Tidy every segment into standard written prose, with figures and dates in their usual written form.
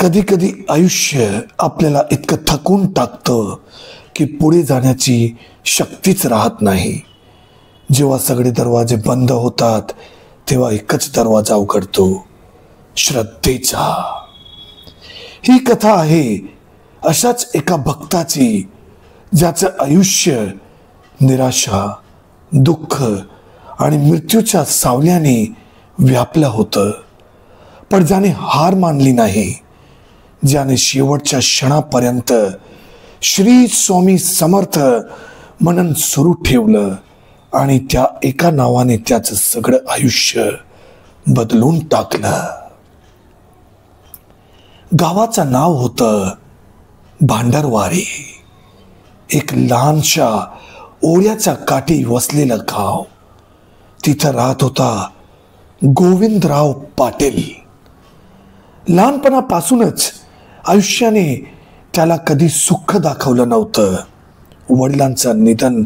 कधी कधी आयुष्य आपल्याला इतकं थकून टाकतं की पुढे जाण्याची शक्तीच राहत नाही. जेव्हा सगळे दरवाजे बंद होतात तेव्हा एकच दरवाजा उघडतो, श्रद्धेचा. ही कथा आहे अशाच एका भक्ताची, ज्याचं आयुष्य निराशा, दुःख आणि मृत्यूच्या सावल्याने व्यापलं होतं. पण ज्याने हार मानली नाही, ज्याने शेवटच्या क्षणापर्यंत श्री स्वामी समर्थ म्हणून सुरू ठेवलं आणि त्या एका नावाने त्याचं सगळं आयुष्य बदलून टाकलं. गावाचं नाव होतं भांडरवारी. एक लहानशा ओढ्याच्या काठी वसलेलं गाव. तिथं राहत होता गोविंदराव पाटील. लहानपणापासूनच आयुष्याने त्याला कधी सुख दाखवलं नव्हतं. वडिलांचं निधन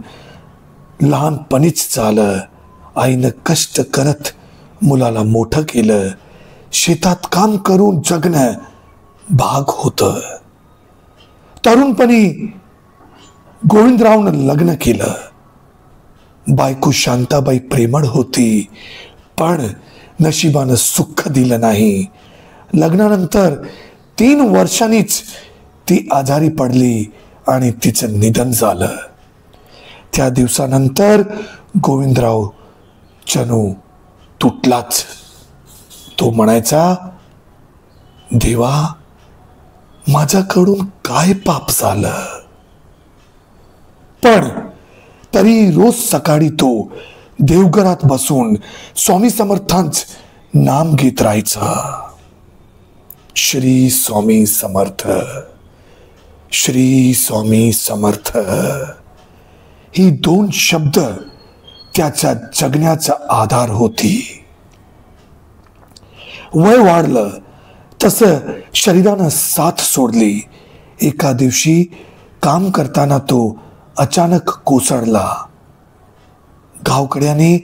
लहानपणीच झालं. आईनं कष्ट करत मुलाला मोठं केलं. शेतात काम करून जगणं भाग होतं. तरुणपणी गोविंदरावनं लग्न केलं. बायको शांताबाई प्रेमळ होती, पण नशिबानं सुख दिलं नाही. लग्नानंतर 3 वर्षांनीच ती आजारी पडली आणि तिचं निधन झालं. त्या दिवसानंतर गोविंदराव जणू तुटलाच. तो म्हणायचा, देवा, माझ्याकडून काय पाप झालं. पण तरी रोज सकाळी तो देवघरात बसून स्वामी समर्थांचं नाम घेत राहायचा. श्री स्वामी समर्थ, श्री स्वामी समर्थ. ही 2 शब्द त्याच्या जगण्याचा आधार होती. वय वाढलं तसं शरीरानं साथ सोडली. एका दिवशी काम करताना तो अचानक कोसळला. गावकड्याने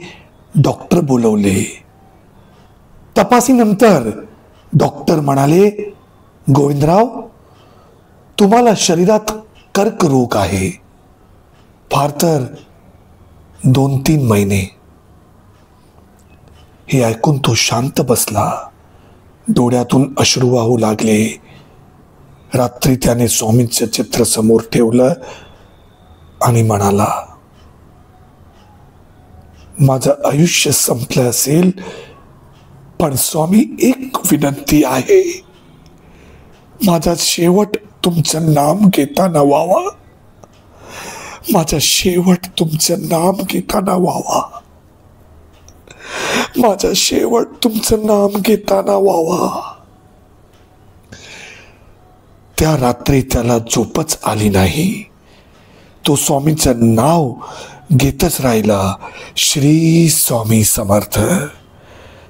डॉक्टर बोलवले. तपासीनंतर डॉक्टर म्हणाले, गोविंदराव, तुम्हाला शरीरात कर्करोग आहे. फार तर 2-3 महिने. हे ऐकून तो शांत बसला. डोळ्यातून अश्रू वाहू लागले. रात्री त्याने स्वामींचं चित्र समोर ठेवलं आणि म्हणाला, माझं आयुष्य संपलं असेल, पण स्वामी, एक विनंती आहे. माझा शेवट तुमचं नाम घेताना व्हावा. माझा शेवट तुमचं नाम घेताना व्हावा. माझा शेवट तुमचं नाम घेताना व्हावा. त्या रात्री त्याला झोपच आली नाही. तो स्वामींचं नाव घेतच राहिला. श्री स्वामी समर्थ,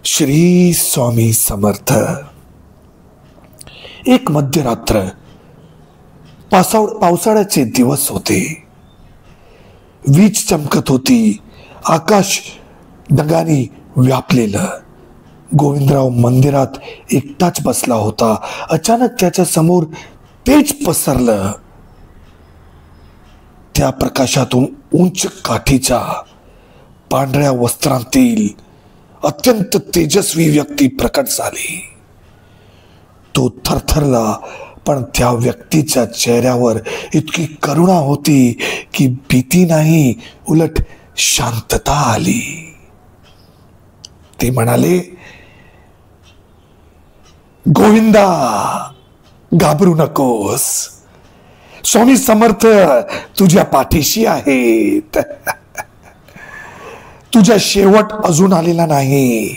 श्री स्वामी समर्थ. एक मध्यरात्र, पावसाळ्याचे दिवस होते. वीज चमकत होती. आकाश ढगांनी व्यापलेलं. गोविंदराव मंदिरात एकटाच बसला होता. अचानक त्याच्या समोर तेज पसरलं. त्या प्रकाशातून उंच काठीच्या पांढऱ्या वस्त्रांतील अत्यंत तेजस्वी व्यक्ती प्रकट झाली. तो थरथरला, पण त्या व्यक्तीच्या चेहऱ्यावर इतकी करुणा होती की भीती नाही, उलट शांतता आली. ते म्हणाले, गोविंदा, घाबरू नकोस. स्वामी समर्थ तुझ्या पाठीशी आहेत. तुझा शेवट अजून आलेला नाही.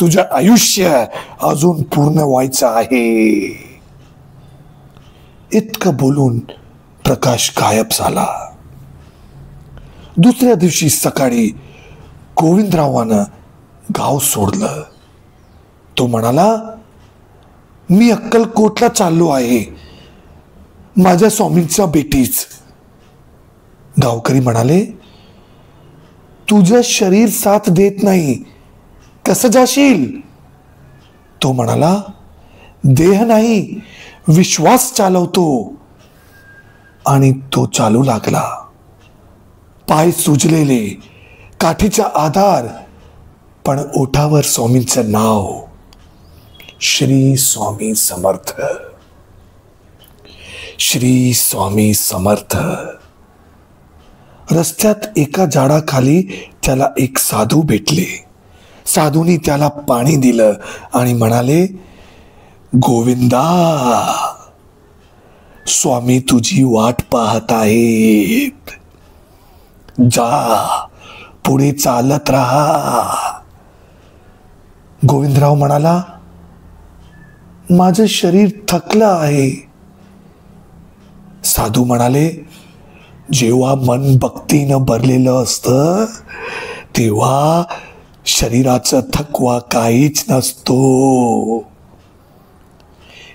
तुझं आयुष्य अजून पूर्ण व्हायचं आहे. इतकं बोलून प्रकाश गायब झाला. दुसऱ्या दिवशी सकाळी गोविंदरावानं गाव सोडलं. तो म्हणाला, मी अक्कलकोटला चाललो आहे, माझ्या स्वामींच्या भेटीच. गावकरी म्हणाले, तुझं शरीर साथ देत नाही, कसं जाशील? तो म्हणाला, देह नाही, विश्वास चालवतो. आणि तो चालू लागला. पाय सुजलेले, काठीचा आधार, पण ओठावर स्वामींचं नाव, श्री स्वामी समर्थ, श्री स्वामी समर्थ. रस्त्यात एका झाडाखाली त्याला एक साधू भेटले. साधूनी त्याला पाणी दिलं आणि म्हणाले, गोविंदा, स्वामी तुझी वाट पाहत आहेत. जा, पुढे चालत राहा. गोविंदराव म्हणाला, माझं शरीर थकलं आहे. साधू म्हणाले, जेव्हा मन भक्तीनं भरलेलं असतं तेव्हा शरीराचा थकवा काहीच नसतो.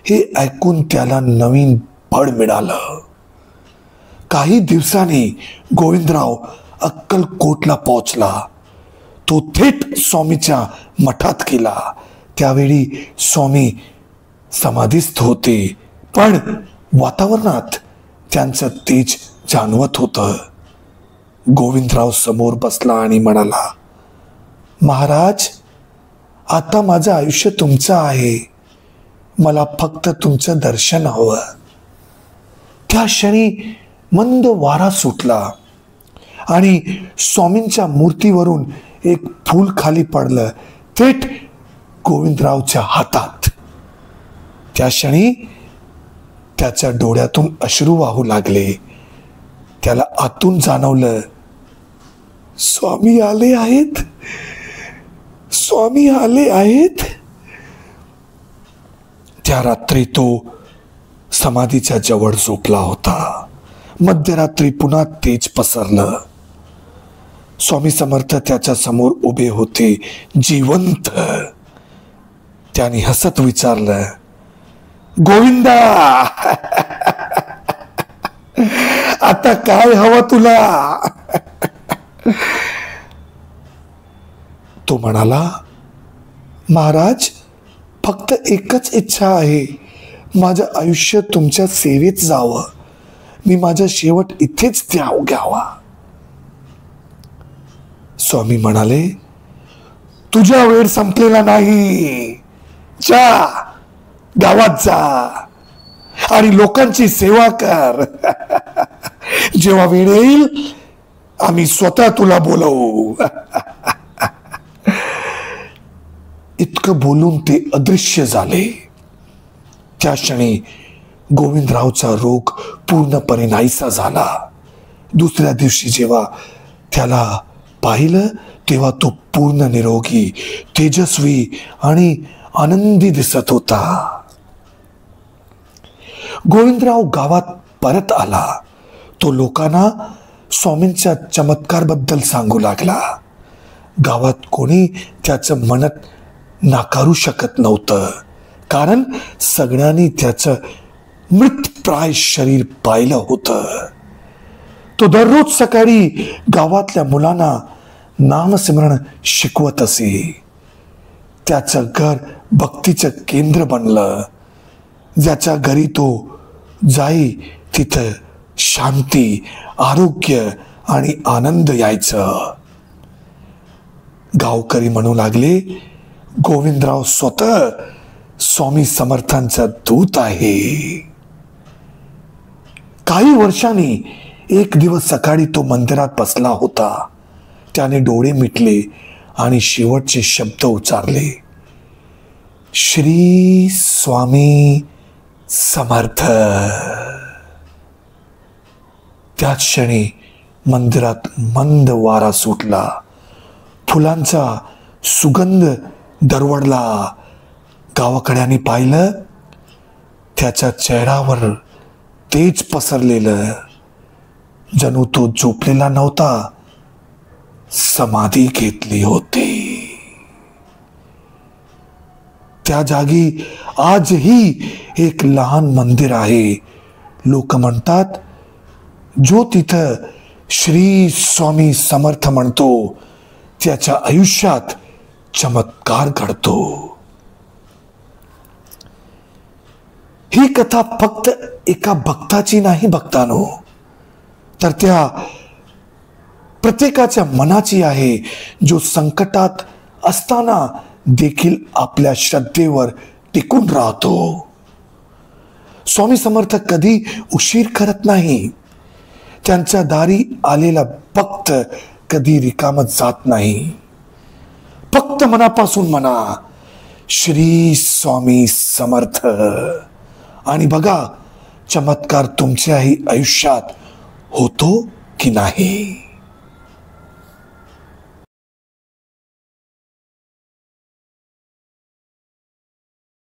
हे ऐकून त्याला नवीन बळ मिळालं. काही दिवसांनी गोविंदराव अक्कलकोटला पोहोचला. तो थेट स्वामीच्या मठात गेला. त्यावेळी स्वामी समाधीस्थ होते, पण वातावरणात त्यांचं तेज जाणवत होतं. गोविंदराव समोर बसला आणि म्हणाला, महाराज, आता माझं आयुष्य तुमचं आहे. मला फक्त तुमचं दर्शन हवं. त्या क्षणी मंद वारा सुटला आणि स्वामींच्या मूर्तीवरून एक फूल खाली पडलं, थेट गोविंदरावच्या हातात. त्या क्षणी त्याच्या डोळ्यातून अश्रू वाहू लागले. त्याला आतून जाणवलं, स्वामी आले आहेत, स्वामी आले आहेत. त्या रात्री तो समाधीच्या जवळ झोपला होता. मध्यरात्री पुन्हा तेज पसरलं. स्वामी समर्थ त्याच्या समोर उभे होते, जिवंत. त्याने हसत विचारलं, गोविंदा, आता काय हवं तुला? तो म्हणाला, महाराज, फक्त एकच इच्छा आहे. माझं आयुष्य तुमच्या सेवेत जावं. मी माझा शेवट इथेच घ्यावा. स्वामी म्हणाले, तुझा वेळ संपलेला नाही. जा, गावात जा आणि लोकांची सेवा कर. जेव्हा वेळ येईल आम्ही स्वतः तुला बोलवू. इतकं बोलून ते अदृश्य झाले. त्या क्षणी गोविंदरावचा रोग पूर्णपणे नाहीसा झाला. दुसऱ्या दिवशी जेव्हा त्याला पाहिलं तेव्हा तो पूर्ण निरोगी, तेजस्वी आणि आनंदी दिसत होता. गोविंदराव गावात परत आला. तो लोकांना स्वामींच्या चमत्कारबद्दल सांगू लागला. गावात कोणी त्याचं म्हणत नाकारू शकत नव्हतं, कारण सगळ्यांनी त्याचं मृतप्राय शरीर पाहिलं होतं. तो दररोज सकाळी गावातल्या मुलांना नामस्मरण शिकवत असे. त्याचं घर भक्तीचं केंद्र बनलं. ज्याच्या घरी तो जाई तिथं शांती, आरोग्य आणि आनंद यायचं. गावकरी म्हणू लागले, गोविंदराव स्वतः स्वामी समर्थांचा दूत आहे. काही वर्षांनी एक दिवस सकाळी तो मंदिरात बसला होता. त्याने डोळे मिटले आणि शेवटचे शब्द उच्चारले, श्री स्वामी समर्थ. त्याच क्षणी मंदिरात मंद वारा सुटला. फुलांचा सुगंध दरवळला. गावकड्यांनी पाहिलं, त्याच्या चेहऱ्यावर तेज पसरलेलं. जणू तो झोपलेला नव्हता, समाधी घेतली होती. त्या जागी आजही एक लहान मंदिर आहे. लोक म्हणतात, जो तिथं श्री स्वामी समर्थ म्हणतो त्याच्या आयुष्यात चमत्कार घडतो. ही कथा फक्त एका भक्ताची नाही भक्तानो, तर त्या प्रत्येकाच्या मनाची आहे, जो संकटात असताना देखील आपल्या श्रद्धेवर टिकून राहतो. स्वामी समर्थ कधी उशीर करत नाही. त्यांच्या दारी आलेला भक्त कधी रिकाम जात नाही. फक्त मनापासून म्हणा, श्री स्वामी समर्थ, आणि बघा चमत्कार तुमच्याही आयुष्यात होतो की नाही.